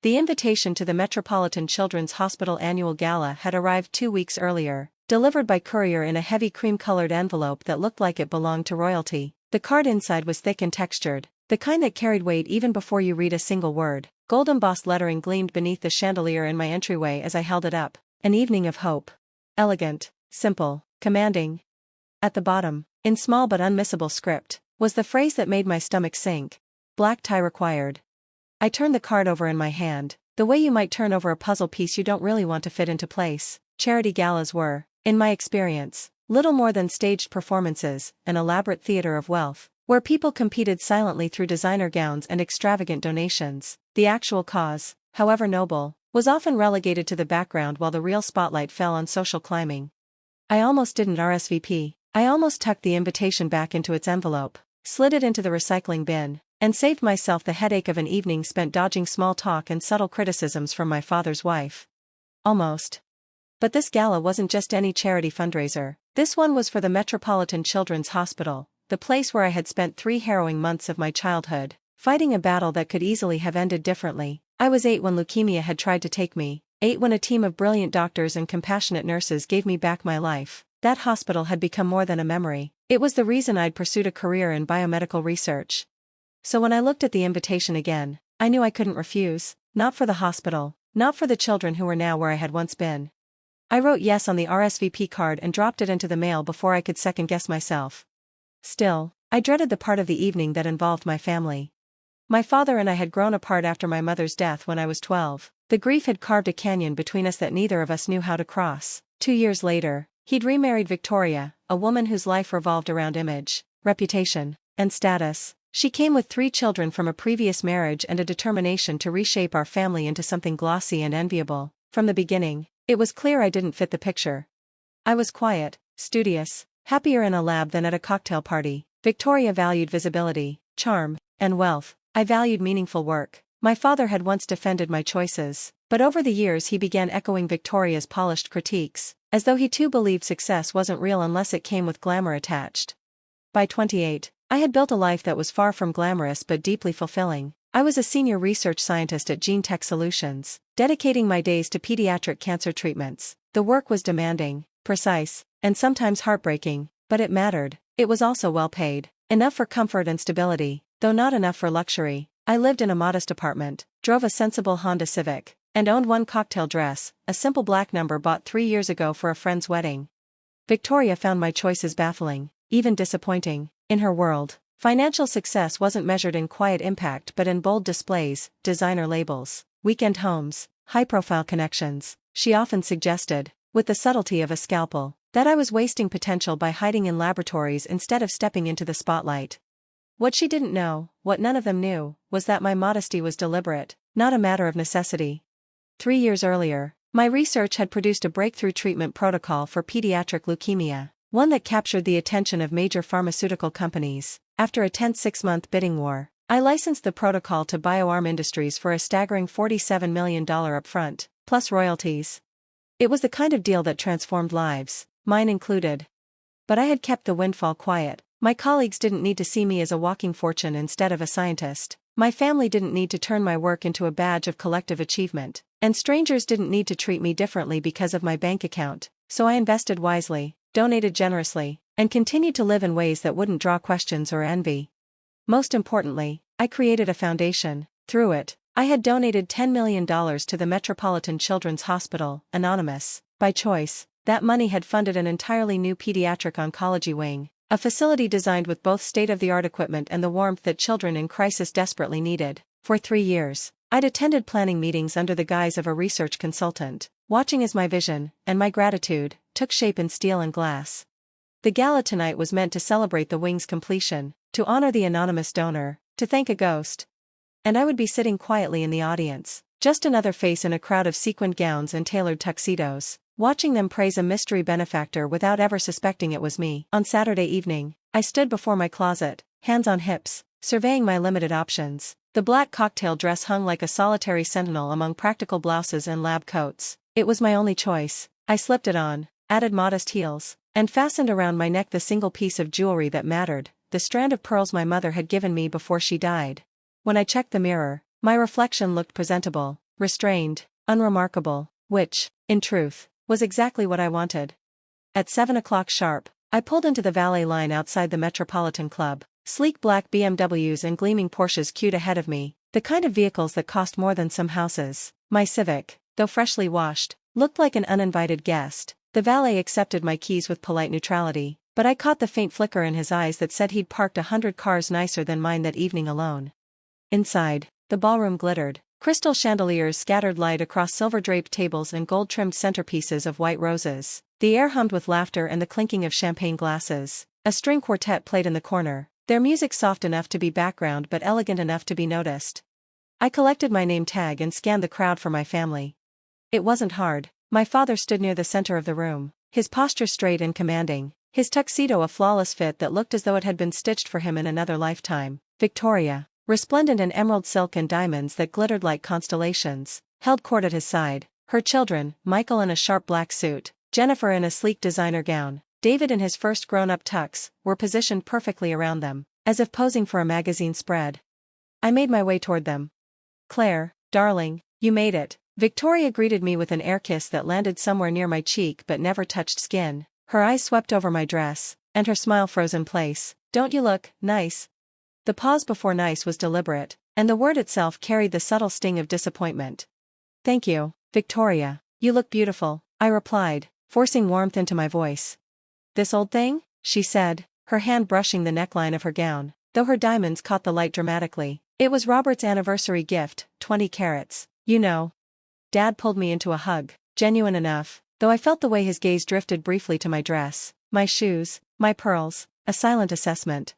The invitation to the Metropolitan Children's Hospital annual gala had arrived 2 weeks earlier, delivered by courier in a heavy cream-colored envelope that looked like it belonged to royalty. The card inside was thick and textured, the kind that carried weight even before you read a single word. Gold embossed lettering gleamed beneath the chandelier in my entryway as I held it up. An evening of hope. Elegant, simple, commanding. At the bottom, in small but unmissable script, was the phrase that made my stomach sink. Black tie required. I turned the card over in my hand, the way you might turn over a puzzle piece you don't really want to fit into place. Charity galas were, in my experience, little more than staged performances, an elaborate theater of wealth, where people competed silently through designer gowns and extravagant donations. The actual cause, however noble, was often relegated to the background while the real spotlight fell on social climbing. I almost didn't RSVP. I almost tucked the invitation back into its envelope, slid it into the recycling bin, and saved myself the headache of an evening spent dodging small talk and subtle criticisms from my father's wife. Almost. But this gala wasn't just any charity fundraiser. This one was for the Metropolitan Children's Hospital, the place where I had spent 3 harrowing months of my childhood, fighting a battle that could easily have ended differently. I was 8 when leukemia had tried to take me, 8 when a team of brilliant doctors and compassionate nurses gave me back my life. That hospital had become more than a memory. It was the reason I'd pursued a career in biomedical research. So when I looked at the invitation again, I knew I couldn't refuse, not for the hospital, not for the children who were now where I had once been. I wrote yes on the RSVP card and dropped it into the mail before I could second-guess myself. Still, I dreaded the part of the evening that involved my family. My father and I had grown apart after my mother's death when I was 12. The grief had carved a canyon between us that neither of us knew how to cross. 2 years later, he'd remarried Victoria, a woman whose life revolved around image, reputation, and status. She came with 3 children from a previous marriage and a determination to reshape our family into something glossy and enviable. From the beginning, it was clear I didn't fit the picture. I was quiet, studious, happier in a lab than at a cocktail party. Victoria valued visibility, charm, and wealth. I valued meaningful work. My father had once defended my choices, but over the years he began echoing Victoria's polished critiques, as though he too believed success wasn't real unless it came with glamour attached. By 28, I had built a life that was far from glamorous but deeply fulfilling. I was a senior research scientist at Gene Tech Solutions, dedicating my days to pediatric cancer treatments. The work was demanding, precise, and sometimes heartbreaking, but it mattered. It was also well paid, enough for comfort and stability, though not enough for luxury. I lived in a modest apartment, drove a sensible Honda Civic, and owned one cocktail dress, a simple black number bought 3 years ago for a friend's wedding. Victoria found my choices baffling, even disappointing. In her world, financial success wasn't measured in quiet impact but in bold displays, designer labels, weekend homes, high-profile connections. She often suggested, with the subtlety of a scalpel, that I was wasting potential by hiding in laboratories instead of stepping into the spotlight. What she didn't know, what none of them knew, was that my modesty was deliberate, not a matter of necessity. 3 years earlier, my research had produced a breakthrough treatment protocol for pediatric leukemia, one that captured the attention of major pharmaceutical companies. After a tense 6-month bidding war, I licensed the protocol to BioArm Industries for a staggering $47 million upfront, plus royalties. It was the kind of deal that transformed lives, mine included. But I had kept the windfall quiet. My colleagues didn't need to see me as a walking fortune instead of a scientist. My family didn't need to turn my work into a badge of collective achievement. And strangers didn't need to treat me differently because of my bank account. So I invested wisely, donated generously, and continued to live in ways that wouldn't draw questions or envy. Most importantly, I created a foundation. Through it, I had donated $10 million to the Metropolitan Children's Hospital, anonymous, by choice. That money had funded an entirely new pediatric oncology wing, a facility designed with both state-of-the-art equipment and the warmth that children in crisis desperately needed. For 3 years, I'd attended planning meetings under the guise of a research consultant, watching as my vision, and my gratitude, took shape in steel and glass. The gala tonight was meant to celebrate the wing's completion, to honor the anonymous donor, to thank a ghost. And I would be sitting quietly in the audience, just another face in a crowd of sequined gowns and tailored tuxedos, watching them praise a mystery benefactor without ever suspecting it was me. On Saturday evening, I stood before my closet, hands on hips, surveying my limited options. The black cocktail dress hung like a solitary sentinel among practical blouses and lab coats. It was my only choice. I slipped it on, added modest heels, and fastened around my neck the single piece of jewelry that mattered, the strand of pearls my mother had given me before she died. When I checked the mirror, my reflection looked presentable, restrained, unremarkable, which, in truth, was exactly what I wanted. At 7 o'clock sharp, I pulled into the valet line outside the Metropolitan Club. Sleek black BMWs and gleaming Porsches queued ahead of me, the kind of vehicles that cost more than some houses. My Civic, though freshly washed, looked like an uninvited guest. The valet accepted my keys with polite neutrality, but I caught the faint flicker in his eyes that said he'd parked 100 cars nicer than mine that evening alone. Inside, the ballroom glittered. Crystal chandeliers scattered light across silver-draped tables and gold-trimmed centerpieces of white roses. The air hummed with laughter and the clinking of champagne glasses. A string quartet played in the corner, their music soft enough to be background but elegant enough to be noticed. I collected my name tag and scanned the crowd for my family. It wasn't hard. My father stood near the center of the room, his posture straight and commanding, his tuxedo a flawless fit that looked as though it had been stitched for him in another lifetime. Victoria, resplendent in emerald silk and diamonds that glittered like constellations, held court at his side. Her children, Michael in a sharp black suit, Jennifer in a sleek designer gown, David in his first grown-up tux, were positioned perfectly around them, as if posing for a magazine spread. I made my way toward them. "Claire, darling, you made it." Victoria greeted me with an air kiss that landed somewhere near my cheek but never touched skin. Her eyes swept over my dress, and her smile froze in place. "Don't you look nice?" The pause before nice was deliberate, and the word itself carried the subtle sting of disappointment. "Thank you, Victoria. You look beautiful," I replied, forcing warmth into my voice. "This old thing?" she said, her hand brushing the neckline of her gown, though her diamonds caught the light dramatically. "It was Robert's anniversary gift, 20 carats, you know." Dad pulled me into a hug, genuine enough, though I felt the way his gaze drifted briefly to my dress, my shoes, my pearls, a silent assessment.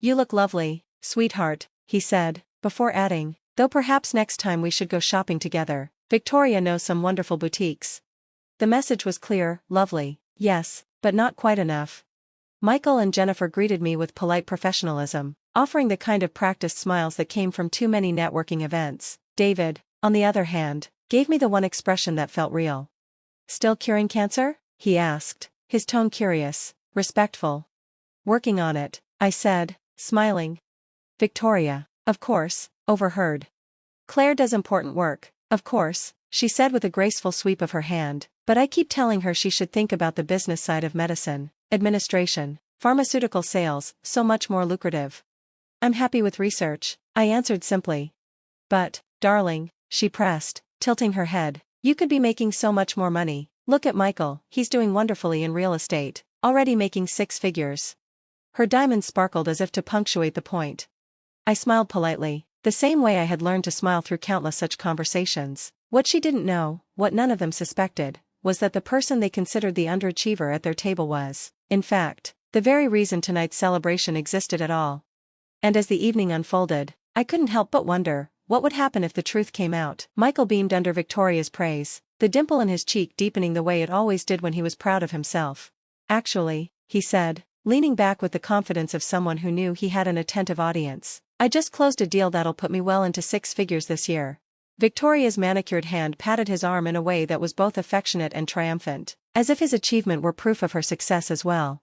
"You look lovely, sweetheart," he said, before adding, "though perhaps next time we should go shopping together. Victoria knows some wonderful boutiques." The message was clear, lovely, yes, but not quite enough. Michael and Jennifer greeted me with polite professionalism, offering the kind of practiced smiles that came from too many networking events. David, on the other hand, gave me the one expression that felt real. "Still curing cancer?" he asked, his tone curious, respectful. "Working on it," I said, smiling. Victoria, of course, overheard. "Claire does important work, of course," she said with a graceful sweep of her hand, "but I keep telling her she should think about the business side of medicine, administration, pharmaceutical sales, so much more lucrative." "I'm happy with research," I answered simply. "But, darling," she pressed, tilting her head, "you could be making so much more money. Look at Michael, he's doing wonderfully in real estate, already making 6 figures. Her diamonds sparkled as if to punctuate the point. I smiled politely, the same way I had learned to smile through countless such conversations. What she didn't know, what none of them suspected, was that the person they considered the underachiever at their table was, in fact, the very reason tonight's celebration existed at all. And as the evening unfolded, I couldn't help but wonder, what would happen if the truth came out? Michael beamed under Victoria's praise, the dimple in his cheek deepening the way it always did when he was proud of himself. "Actually," he said, leaning back with the confidence of someone who knew he had an attentive audience, "I just closed a deal that'll put me well into 6 figures this year." Victoria's manicured hand patted his arm in a way that was both affectionate and triumphant, as if his achievement were proof of her success as well.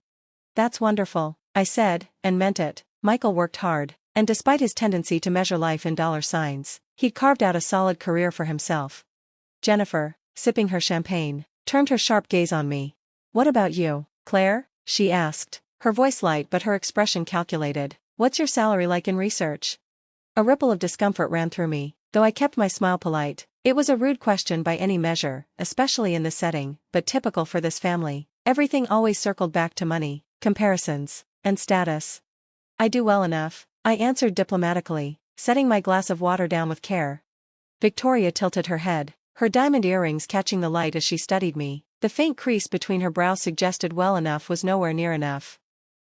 "That's wonderful," I said, and meant it. Michael worked hard, and despite his tendency to measure life in dollar signs, he'd carved out a solid career for himself. Jennifer, sipping her champagne, turned her sharp gaze on me. "What about you, Claire?" she asked, her voice light but her expression calculated. "What's your salary like in research?" A ripple of discomfort ran through me, though I kept my smile polite. It was a rude question by any measure, especially in this setting, but typical for this family. Everything always circled back to money, comparisons, and status. "I do well enough," I answered diplomatically, setting my glass of water down with care. Victoria tilted her head, her diamond earrings catching the light as she studied me. The faint crease between her brows suggested well enough was nowhere near enough.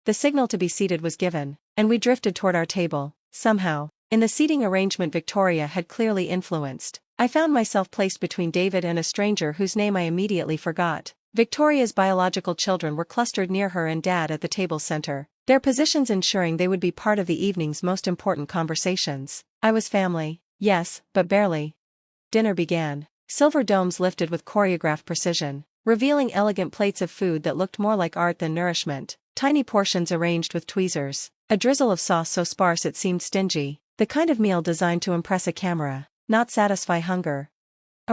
The signal to be seated was given, and we drifted toward our table. Somehow, in the seating arrangement Victoria had clearly influenced, I found myself placed between David and a stranger whose name I immediately forgot. Victoria's biological children were clustered near her and Dad at the table's center, their positions ensuring they would be part of the evening's most important conversations. I was family, yes, but barely. Dinner began. Silver domes lifted with choreographed precision, revealing elegant plates of food that looked more like art than nourishment, tiny portions arranged with tweezers, a drizzle of sauce so sparse it seemed stingy, the kind of meal designed to impress a camera, not satisfy hunger.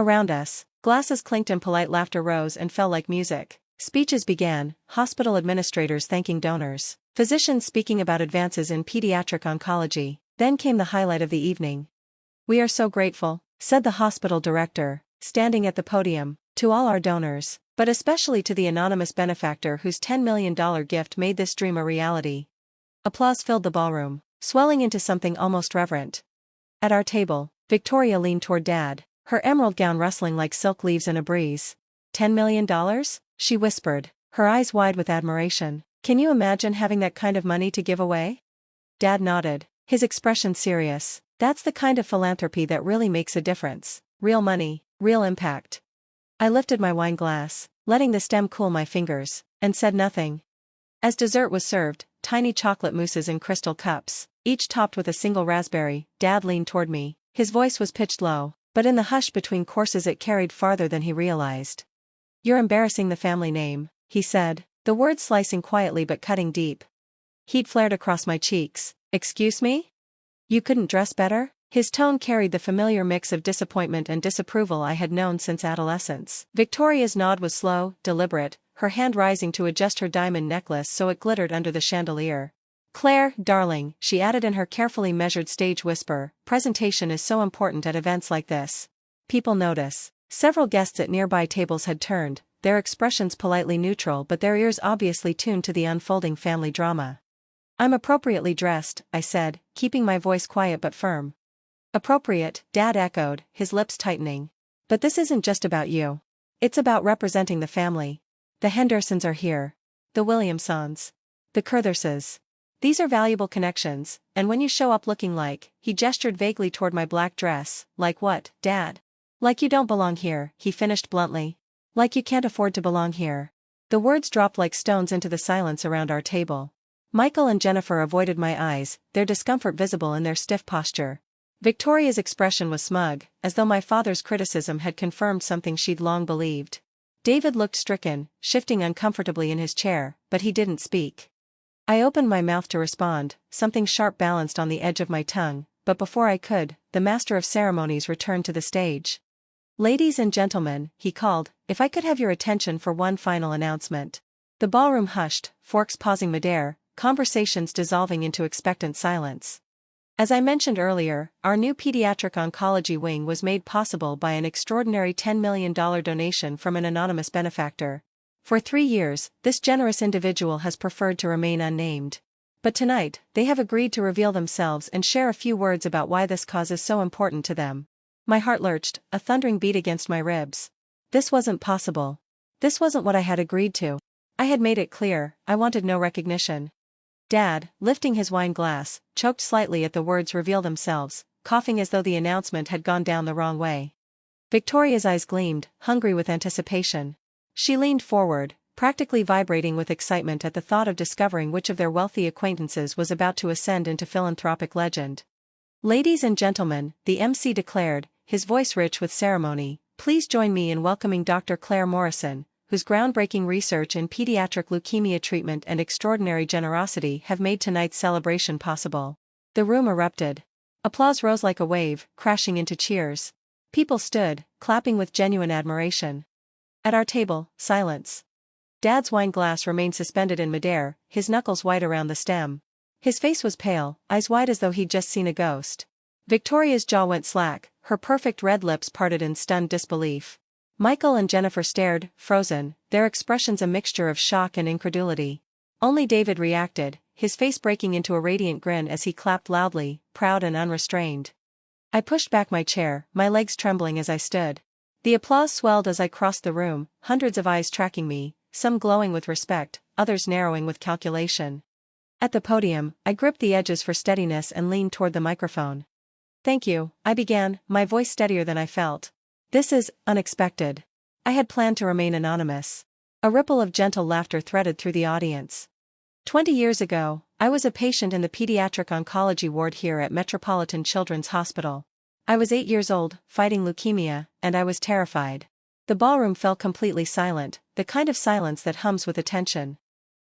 Around us, glasses clinked and polite laughter rose and fell like music. Speeches began, hospital administrators thanking donors, physicians speaking about advances in pediatric oncology. Then came the highlight of the evening. "We are so grateful," said the hospital director, standing at the podium, "to all our donors, but especially to the anonymous benefactor whose $10 million gift made this dream a reality." Applause filled the ballroom, swelling into something almost reverent. At our table, Victoria leaned toward Dad, her emerald gown rustling like silk leaves in a breeze. $10 million? She whispered, her eyes wide with admiration. "Can you imagine having that kind of money to give away?" Dad nodded, his expression serious. "That's the kind of philanthropy that really makes a difference. Real money, real impact." I lifted my wine glass, letting the stem cool my fingers, and said nothing. As dessert was served, tiny chocolate mousses in crystal cups, each topped with a single raspberry, Dad leaned toward me. His voice was pitched low, but in the hush between courses it carried farther than he realized. "You're embarrassing the family name," he said, the words slicing quietly but cutting deep. Heat flared across my cheeks. "Excuse me? You couldn't dress better?" His tone carried the familiar mix of disappointment and disapproval I had known since adolescence. Victoria's nod was slow, deliberate, her hand rising to adjust her diamond necklace so it glittered under the chandelier. "Claire, darling," she added in her carefully measured stage whisper, "presentation is so important at events like this. People notice." Several guests at nearby tables had turned, their expressions politely neutral but their ears obviously tuned to the unfolding family drama. "I'm appropriately dressed," I said, keeping my voice quiet but firm. "Appropriate," Dad echoed, his lips tightening. "But this isn't just about you. It's about representing the family. The Hendersons are here. The Williamsons. The Curtherses. These are valuable connections, and when you show up looking like," he gestured vaguely toward my black dress, "like what, Dad?" "Like you don't belong here," he finished bluntly. "Like you can't afford to belong here." The words dropped like stones into the silence around our table. Michael and Jennifer avoided my eyes, their discomfort visible in their stiff posture. Victoria's expression was smug, as though my father's criticism had confirmed something she'd long believed. David looked stricken, shifting uncomfortably in his chair, but he didn't speak. I opened my mouth to respond, something sharp balanced on the edge of my tongue, but before I could, the master of ceremonies returned to the stage. "Ladies and gentlemen," he called, "if I could have your attention for one final announcement." The ballroom hushed, forks pausing midair, conversations dissolving into expectant silence. As I mentioned earlier, our new pediatric oncology wing was made possible by an extraordinary $10 million donation from an anonymous benefactor. For 3 years, this generous individual has preferred to remain unnamed. But tonight, they have agreed to reveal themselves and share a few words about why this cause is so important to them. My heart lurched, a thundering beat against my ribs. This wasn't possible. This wasn't what I had agreed to. I had made it clear, I wanted no recognition. Dad, lifting his wine glass, choked slightly at the words "reveal themselves," coughing as though the announcement had gone down the wrong way. Victoria's eyes gleamed, hungry with anticipation. She leaned forward, practically vibrating with excitement at the thought of discovering which of their wealthy acquaintances was about to ascend into philanthropic legend. "Ladies and gentlemen," the MC declared, his voice rich with ceremony, "please join me in welcoming Dr. Claire Morrison, whose groundbreaking research in pediatric leukemia treatment and extraordinary generosity have made tonight's celebration possible." The room erupted. Applause rose like a wave, crashing into cheers. People stood, clapping with genuine admiration. At our table, silence. Dad's wine glass remained suspended in midair, his knuckles white around the stem. His face was pale, eyes wide as though he'd just seen a ghost. Victoria's jaw went slack, her perfect red lips parted in stunned disbelief. Michael and Jennifer stared, frozen, their expressions a mixture of shock and incredulity. Only David reacted, his face breaking into a radiant grin as he clapped loudly, proud and unrestrained. I pushed back my chair, my legs trembling as I stood. The applause swelled as I crossed the room, hundreds of eyes tracking me, some glowing with respect, others narrowing with calculation. At the podium, I gripped the edges for steadiness and leaned toward the microphone. "Thank you," I began, my voice steadier than I felt. "This is unexpected. I had planned to remain anonymous." A ripple of gentle laughter threaded through the audience. 20 years ago, I was a patient in the pediatric oncology ward here at Metropolitan Children's Hospital. I was 8 years old, fighting leukemia, and I was terrified. The ballroom fell completely silent, the kind of silence that hums with attention.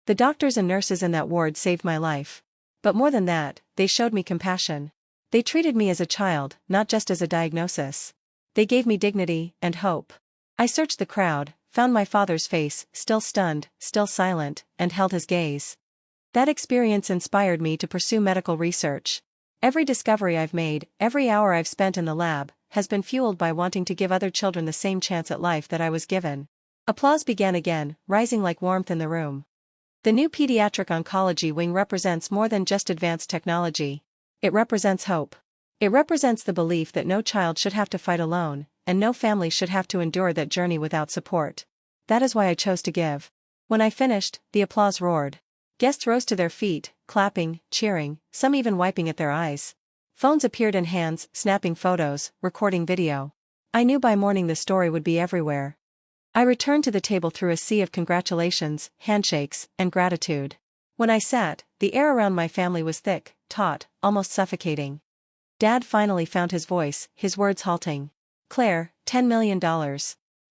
The doctors and nurses in that ward saved my life. But more than that, they showed me compassion. They treated me as a child, not just as a diagnosis. They gave me dignity and hope. I searched the crowd, found my father's face, still stunned, still silent, and held his gaze. That experience inspired me to pursue medical research. Every discovery I've made, every hour I've spent in the lab, has been fueled by wanting to give other children the same chance at life that I was given. Applause began again, rising like warmth in the room. The new pediatric oncology wing represents more than just advanced technology. It represents hope. It represents the belief that no child should have to fight alone, and no family should have to endure that journey without support. That is why I chose to give. When I finished, the applause roared. Guests rose to their feet, clapping, cheering, some even wiping at their eyes. Phones appeared in hands, snapping photos, recording video. I knew by morning the story would be everywhere. I returned to the table through a sea of congratulations, handshakes, and gratitude. When I sat, the air around my family was thick, taut, almost suffocating. Dad finally found his voice, his words halting. "Claire, $10 million.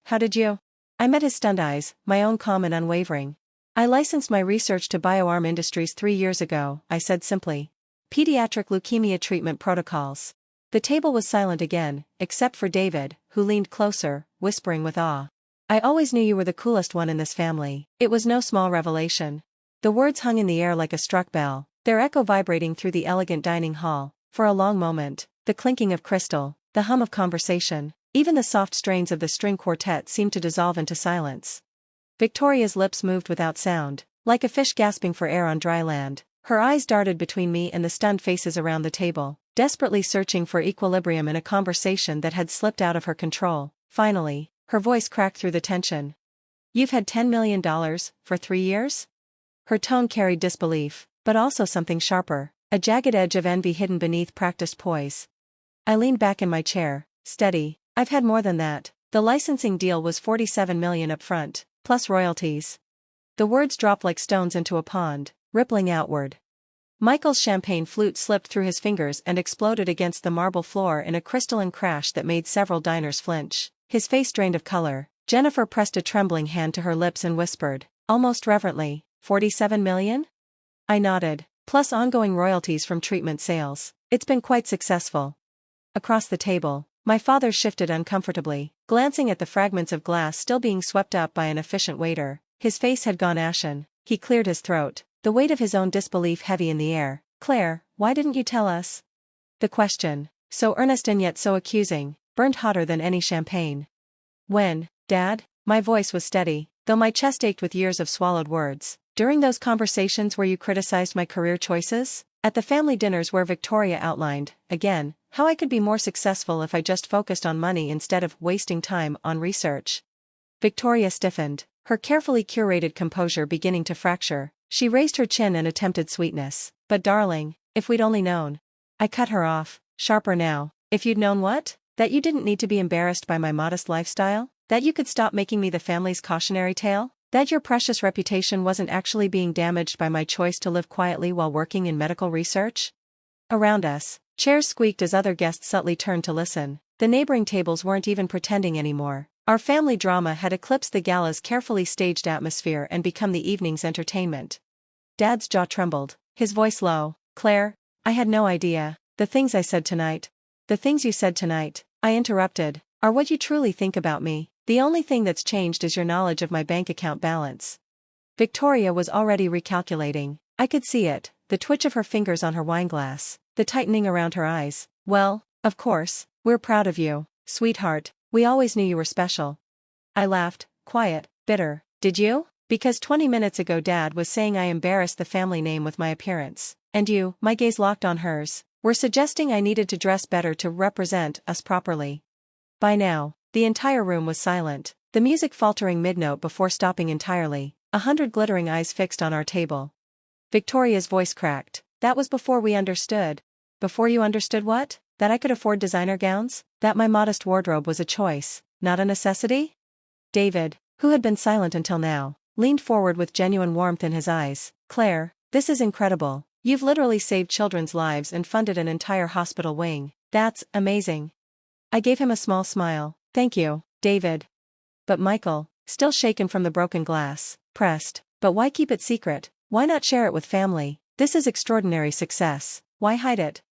How did you?" I met his stunned eyes, my own calm and unwavering. "I licensed my research to BioArm Industries 3 years ago," I said simply. "Pediatric leukemia treatment protocols." The table was silent again, except for David, who leaned closer, whispering with awe. "I always knew you were the coolest one in this family." It was no small revelation. The words hung in the air like a struck bell, their echo vibrating through the elegant dining hall. For a long moment, the clinking of crystal, the hum of conversation, even the soft strains of the string quartet seemed to dissolve into silence. Victoria's lips moved without sound, like a fish gasping for air on dry land. Her eyes darted between me and the stunned faces around the table, desperately searching for equilibrium in a conversation that had slipped out of her control. Finally, her voice cracked through the tension. "You've had $10 million, for 3 years?" Her tone carried disbelief, but also something sharper, a jagged edge of envy hidden beneath practiced poise. I leaned back in my chair, steady. "I've had more than that. The licensing deal was $47 million up front, plus royalties." The words dropped like stones into a pond, rippling outward. Michael's champagne flute slipped through his fingers and exploded against the marble floor in a crystalline crash that made several diners flinch. His face drained of color. Jennifer pressed a trembling hand to her lips and whispered, almost reverently, "$47 million?" I nodded. "Plus ongoing royalties from treatment sales. It's been quite successful." Across the table, my father shifted uncomfortably, glancing at the fragments of glass still being swept up by an efficient waiter. His face had gone ashen. He cleared his throat, the weight of his own disbelief heavy in the air. "Claire, why didn't you tell us?" The question, so earnest and yet so accusing, burned hotter than any champagne. "When, Dad?" My voice was steady, though my chest ached with years of swallowed words. "During those conversations where you criticized my career choices? At the family dinners where Victoria outlined, again, how I could be more successful if I just focused on money instead of wasting time on research?" Victoria stiffened, her carefully curated composure beginning to fracture. She raised her chin and attempted sweetness. "But darling, if we'd only known." I cut her off, sharper now. "If you'd known what? That you didn't need to be embarrassed by my modest lifestyle? That you could stop making me the family's cautionary tale? That your precious reputation wasn't actually being damaged by my choice to live quietly while working in medical research?" Around us, chairs squeaked as other guests subtly turned to listen. The neighboring tables weren't even pretending anymore. Our family drama had eclipsed the gala's carefully staged atmosphere and become the evening's entertainment. Dad's jaw trembled, his voice low. "Claire, I had no idea. The things I said tonight. The things you said tonight," I interrupted, "are what you truly think about me. The only thing that's changed is your knowledge of my bank account balance." Victoria was already recalculating. I could see it, the twitch of her fingers on her wineglass, the tightening around her eyes. "Well, of course, we're proud of you, sweetheart. We always knew you were special." I laughed, quiet, bitter. "Did you? Because 20 minutes ago Dad was saying I embarrassed the family name with my appearance. And you," my gaze locked on hers, "were suggesting I needed to dress better to represent us properly." By now, the entire room was silent, the music faltering mid-note before stopping entirely, 100 glittering eyes fixed on our table. Victoria's voice cracked. "That was before we understood." "Before you understood what? That I could afford designer gowns? That my modest wardrobe was a choice, not a necessity?" David, who had been silent until now, leaned forward with genuine warmth in his eyes. "Claire, this is incredible. You've literally saved children's lives and funded an entire hospital wing. That's amazing." I gave him a small smile. "Thank you, David." But Michael, still shaken from the broken glass, pressed, "But why keep it secret? Why not share it with family? This is extraordinary success. Why hide it?"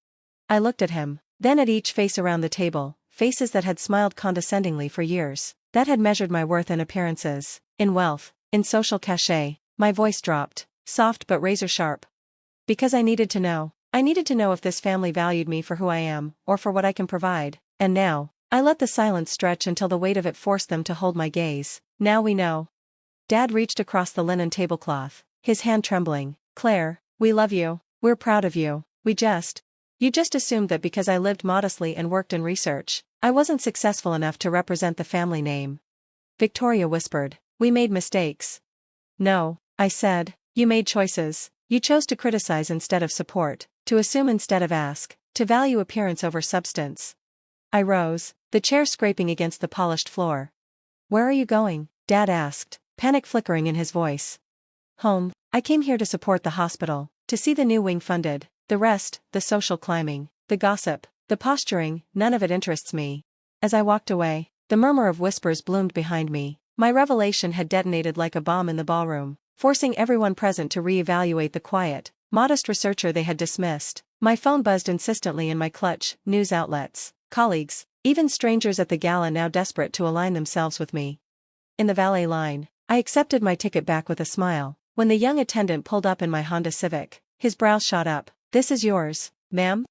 I looked at him, then at each face around the table, faces that had smiled condescendingly for years, that had measured my worth in appearances, in wealth, in social cachet. My voice dropped, soft but razor-sharp. Because I needed to know. I needed to know if this family valued me for who I am, or for what I can provide. And now, I let the silence stretch until the weight of it forced them to hold my gaze. Now we know. Dad reached across the linen tablecloth, his hand trembling. Claire, we love you. We're proud of you. You just assumed that because I lived modestly and worked in research, I wasn't successful enough to represent the family name. Victoria whispered, we made mistakes. No, I said, you made choices. You chose to criticize instead of support, to assume instead of ask, to value appearance over substance. I rose, the chair scraping against the polished floor. Where are you going? Dad asked, panic flickering in his voice. Home. I came here to support the hospital, to see the new wing funded. The rest, the social climbing, the gossip, the posturing, none of it interests me. As I walked away, the murmur of whispers bloomed behind me. My revelation had detonated like a bomb in the ballroom, forcing everyone present to re-evaluate the quiet, modest researcher they had dismissed. My phone buzzed insistently in my clutch, news outlets, colleagues, even strangers at the gala now desperate to align themselves with me. In the valet line, I accepted my ticket back with a smile. When the young attendant pulled up in my Honda Civic, his brows shot up. This is yours, ma'am?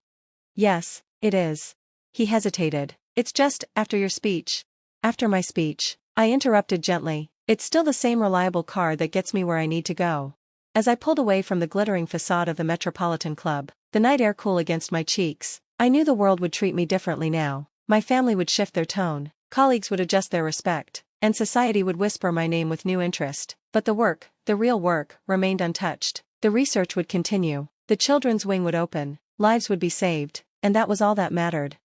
Yes, it is. He hesitated. It's just, after your speech. After my speech, I interrupted gently. It's still the same reliable car that gets me where I need to go. As I pulled away from the glittering facade of the Metropolitan Club, the night air cool against my cheeks, I knew the world would treat me differently now. My family would shift their tone, colleagues would adjust their respect, and society would whisper my name with new interest. But the work, the real work, remained untouched. The research would continue, the children's wing would open, lives would be saved, and that was all that mattered.